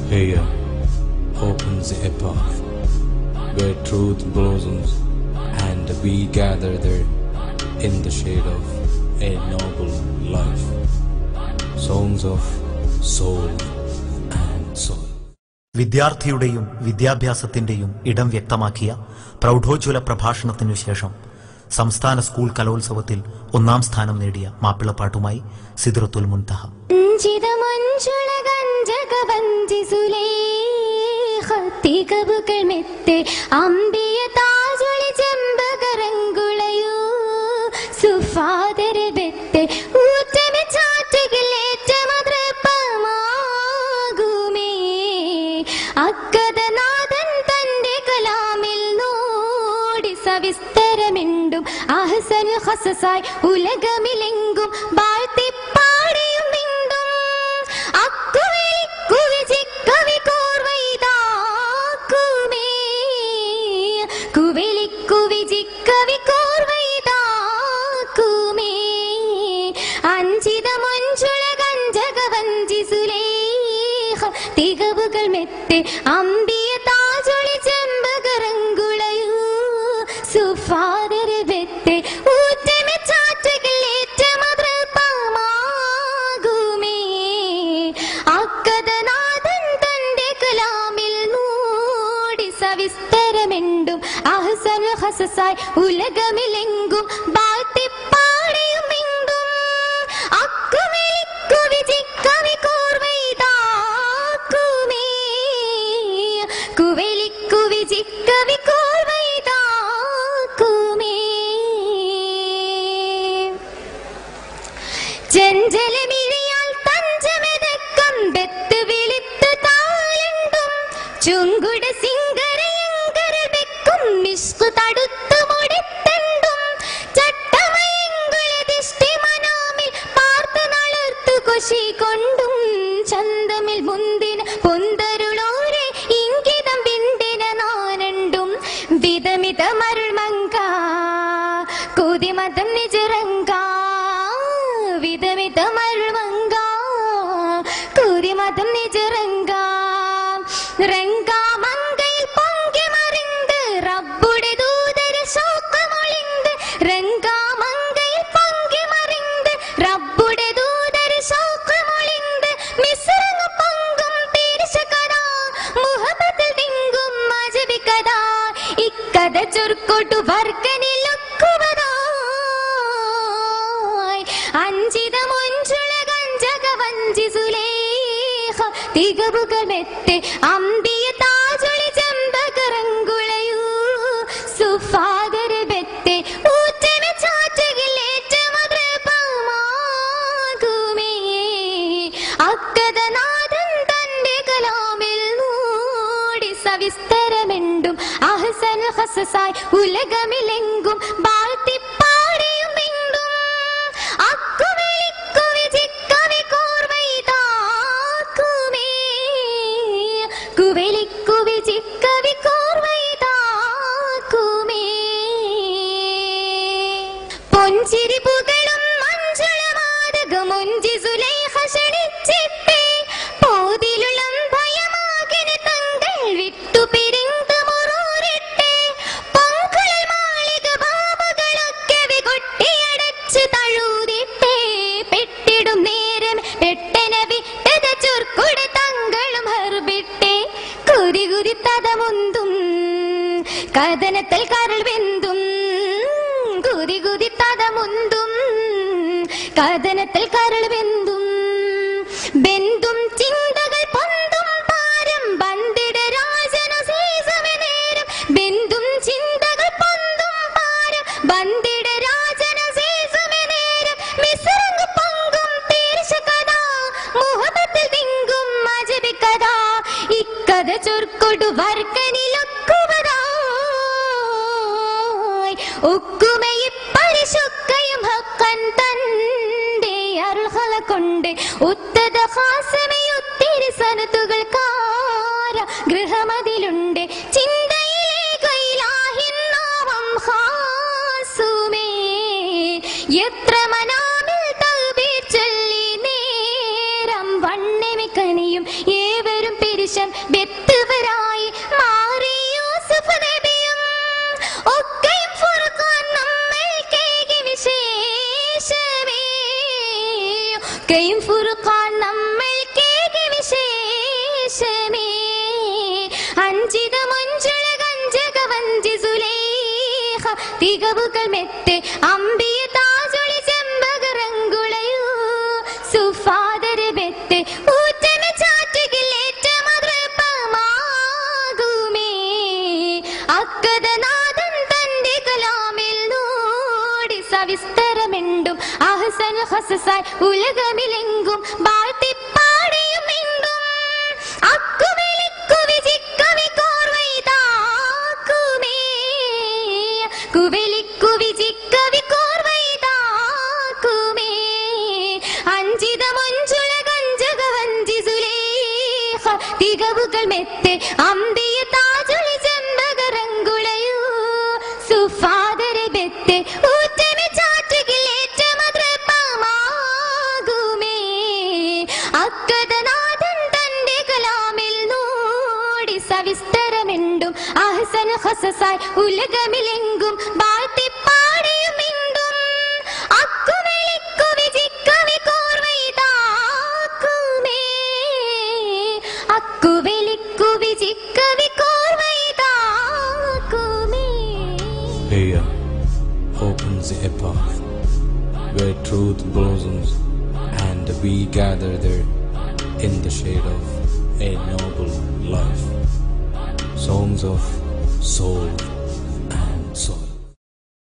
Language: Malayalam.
Here opens the epoch where truth blossoms, and we gather there in the shade of a noble life. Songs of soul and soul. വിദ്യാർത്ഥിയുടെയും വിദ്യാഭ്യാസത്തിന്റെയും ഇടം വ്യക്തമാക്കിയ പ്രൗഢോജ്വല പ്രഭാഷണത്തിനു ശേഷം സംസ്ഥാന സ്കൂൾ കലോത്സവത്തിൽ 1ാം സ്ഥാനം നേടിയ മാപ്പിളപ്പാട്ടുമായി സിദ്റത്തുൽ മുൻതഹ. സവിസ്തരമെണ്ടും അഹ്സൻ ഖസസായി ഉലകമിലെങ്കും വാഴ്ത്തിപ്പാടിയും മിണ്ടും അക്കുവിളിക്കു വിജിക്കവി കോർവൈതാക്കുമേ കുവിളിക്കു വിജിക്കവി കോർവൈതാക്കുമേ അഞ്ചിത മൊഞ്ചുള കഞ്ചകവഞ്ചി സുലേഖ തികവുകൾ മെത്തെ അമ്പിയ താജൊളി ചെമ്പകരങ്കുളയൂ സുഫാദര് വെത്തെ ഊറ്റമെ ചാറ്റുകളേറ്റ മതൃപമാകുമേ അക്കഥനാഥൻ തന്റെ കലാമിൽ മൂടി സവിസ്തരമെണ്ടും അഹ്സൻ ഖസസായി ഉലകമിലെങ്കും വാഴ്ത്തിപ്പാടിയും മിണ്ടും അക്കുവിളിക്കു വിജിക്കവി കോർവൈതാക്കുമേ കുവിളിക്കു വിജിക്കവി ചെഞ്ചലമിഴിയാൽ തഞ്ചമെതക്കം ബെത്ത് വിളിത്ത് താലണ്ടും ചുങ്കുട സിംഗരയങ്കര വെക്കും മിസ്കു തടുത്തു മുടിത്തണ്ടും ചട്ടമയങ്കുളദിഷ്ടി മനാമിൽ പാർത്ത് നളർത്തു കൊശി കൊണ്ടും ചന്തമിൽ മുന്തിന പൊന്തരുളോരെ ഇംഗിതം ബിന്ദിന നാനണ്ടും വിധമിത മരുൾമങ്ക കുതിമതം നിജറങ്ക വിധമിത മരുൾമങ്ക കുതിമതം നിജറങ്ക രംഗാമങ്കയിൽ പൊങ്കി മറിந்து റബ്ബുടെ ദൂതര ശോകമൊളിந்து രംഗാമങ്കയിൽ പൊങ്കി മറിந்து റബ്ബുടെ ദൂതര ശോകമൊളിந்து മിസ്രങ്ങ് പൊങ്കും പീരിശ കഥ മുഹബത്തിൽ തിങ്കും മജബി കഥ ഇക്കഥ ചുർക്കൊട്ടു വർക്കനിലൊക്കുവതാ അഞ്ചിത മൊഞ്ചുള കഞ്ചകവഞ്ചി സുലേഖ തികവുകൾ മെത്തെ അമ്പിയ താജൊളി ചെമ്പകരങ്കുളയൂ സുഫാദര് ബെത്തെ ഊറ്റമെ ചാറ്റുകിലേറ്റ മതൃപമാകുമേ അക്കഥനാഥൻ തന്റെ കലാമിൽ മൂടി സവിസ്തരമെണ്ടും അഹ്സൻ ഖസസായി ഉലകമിലെങ്കും വാഴ്ത്തിപ്പാടിയും മിണ്ടും അക്കുവിളിക്കു വിജിക്കവി കോർവൈതാക്കുമേ കുവിളിക്കു വിജിക്കവി കോർവൈതാക്കുമേ പൊഞ്ചിരി പുകളും മഞ്ചളമാതകമൊഞ്ചി സുലൈഖ ക്ഷണിച്ചിട്ടേ പോതിലുളം ഭയമാകിന് തങ്ങൾ വിട്ടു പിരിന്ത് മുറൂരിട്ടേ പൊങ്കുഴൽ മാളിക ബാബുകളൊക്കെ വികൊട്ടിയടച്ച് തഴൂതിട്ടേ പെട്ടിടും നേരം പെട്ടന വിട്ടത ചുർക്കുട തങ്ങളും ഹർബിട്ടേ കുതി കുതി തതമുന്തും കഥനത്തിൽ കരൾ വെന്തും കുതി കുതി തതമുന്തും കഥനത്തിൽ കരൾ വെന്തും ബെന്തും ചിന്തകൾ പൊന്തും പാരം ബന്ദിട രാജനു സീസമ നേരം ബെന്തും ചിന്തകൾ പൊന്തും പാരം ബന്ദിട രാജനു സീസമ നേരം മിസ്രങ്ങ് പൊങ്കും പീരിശ കഥ മുഹബത്തിൽ തിങ്കും മജബി കഥ ഇക്കഥ ചൊർക്കൊടു വർക്കനിലൊക്കുവതാ ഉക്കുമയിപ്പരിശുക്കയും ഹക്കൻ തന്റെ അരുൾഹല കൊണ്ട് ഉത്തത ഹാസമയൊത്തിരി സനത്തുകൾ കാര ഗൃഹമതിലുണ്ട് ചിന്തയിലെ കൈലാഹിന്നാമം ഹാസുമേ എത്ര മനാമിൽ തൗബീർ ചൊല്ലി നേരം വണ്ണിമിക്കനിയും ഏവരും പിരി പുരുഷൻ ബെത്തുവരായി മാറി യൂസുഫ് നബിയും ഒക്കെയും ഫുർഖാൻ നമ്മൾക്കേകി വിശേഷമേ ഒക്കെയും ഫുർഖാൻ നമ്മൾക്കേകി വിശേഷമേ അഞ്ചിത മഞ്ചുള കഞ്ചക വഞ്ചി സുലൈഖ തികവുകൾ മെത്തെ അമ്പിയ താജൊളി ചെമ്പകറങ്കുളയൂ സുഫാദര ബെത്തെ ഊറ്റന ചാറ്റുകിലേറ്റ മതൃപമാകുമേ അക്കദനാഥൻ തന്റെ കലാമിൽ നോടി സവിസ്തരമെണ്ടും അഹ്സൻ ഹസസായി ഉലകമിലെങ്കും ബാഴ്ത്തിപ്പാടിയും എങ്കും അക്കുവെളിക്കു വിജിക്കവി കോർവൈതാക്കുമേ കുവെളിക്കു വിജിക്കവി കോർവൈതാക്കുമേ അഞ്ചിത മഞ്ചുള കഞ്ചക വഞ്ചി സുലൈഖ തികവുകൾ മെത്തെ അമ്പിയ താജൊളി ചെമ്പകറങ്കുളയൂ സുഫാദര ബെത്തെ ഊറ്റന ചാറ്റുകിലേറ്റ മതൃപമാകുമേ അക്കദനാഥൻ തന്റെ കലാമിൽ നോടി സവിസ്തരമെണ്ടും Ahsan ഹസസായി ഉലകമിലെങ്കും ബാഴ്ത്തിപ്പാടിയും എങ്കും അക്കുവെളിക്കു വിജിക്കവി കോർവൈതാക്കുമേ അക്കുവെളിക്കു വിജിക്കവി കോർവൈതാക്കുമേ Here opens the epoch where truth blossoms and we gather there in the shade of a noble life. Songs of soul and soul.